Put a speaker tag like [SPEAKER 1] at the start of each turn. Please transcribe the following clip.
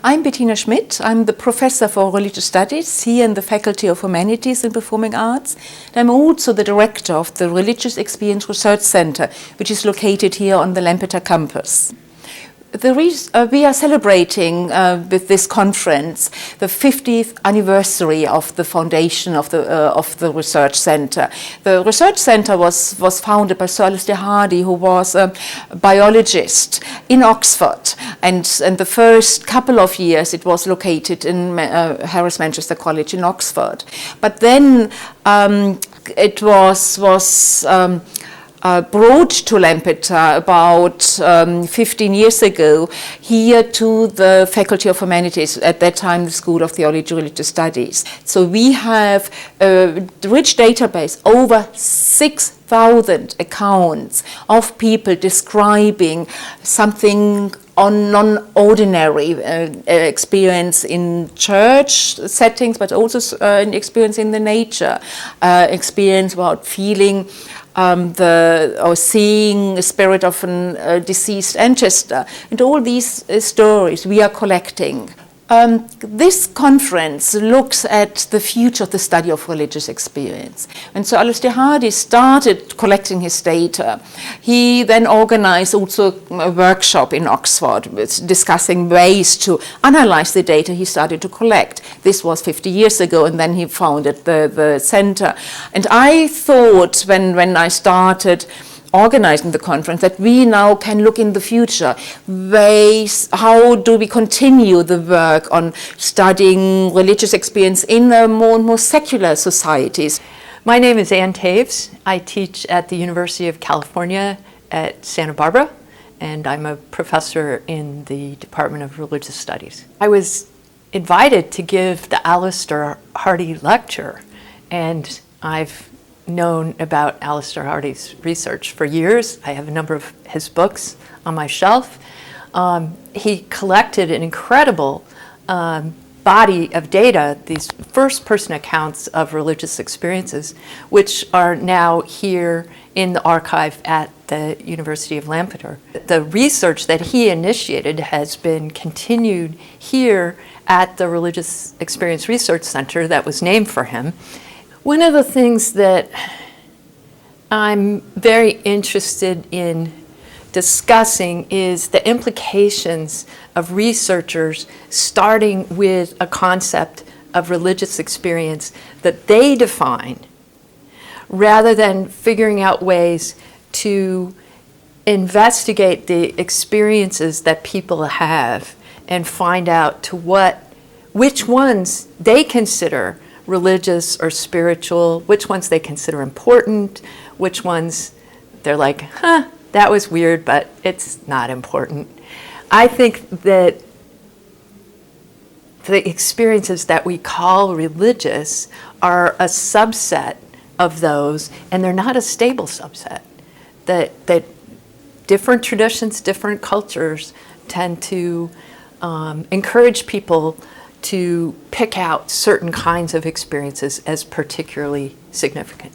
[SPEAKER 1] I'm Bettina Schmidt. I'm the professor for religious studies here in the Faculty of Humanities and Performing Arts. I'm also the director of the Religious Experience Research Center, which is located here on the Lampeter campus. We are celebrating with this conference the 50th anniversary of the foundation of the research center. The research center was founded by Sir Alister, who was a biologist in Oxford, and the first couple of years it was located in Harris Manchester College in Oxford. But then it was brought to Lampeter about 15 years ago here to the Faculty of Humanities, at that time the School of Theology and Religious Studies. So we have a rich database, over 6,000 accounts of people describing something on non-ordinary experience in church settings, but also an experience in the nature, experience about feeling or seeing the spirit of a deceased ancestor, and all these stories we are collecting. This conference looks at the future of the study of religious experience. And so Alister started collecting his data. He then organized also a workshop in Oxford discussing ways to analyze the data he started to collect. This was 50 years ago, and then he founded the center. And I thought when I started organizing the conference that we now can look in the future ways, how do we continue the work on studying religious experience in more and more secular societies.
[SPEAKER 2] My name is Ann Taves. I teach at the University of California at Santa Barbara, and I'm a professor in the Department of Religious Studies. I was invited to give the Alister Hardy lecture, and I've known about Alister Hardy's research for years. I have a number of his books on my shelf. He collected an incredible body of data, these first-person accounts of religious experiences, which are now here in the archive at the University of Lampeter. The research that he initiated has been continued here at the Religious Experience Research Center that was named for him. One of the things that I'm very interested in discussing is the implications of researchers starting with a concept of religious experience that they define, rather than figuring out ways to investigate the experiences that people have and find out which ones they consider religious or spiritual, which ones they consider important, which ones they're like, that was weird, but it's not important. I think that the experiences that we call religious are a subset of those, and they're not a stable subset. That different traditions, different cultures tend to encourage people to pick out certain kinds of experiences as particularly significant.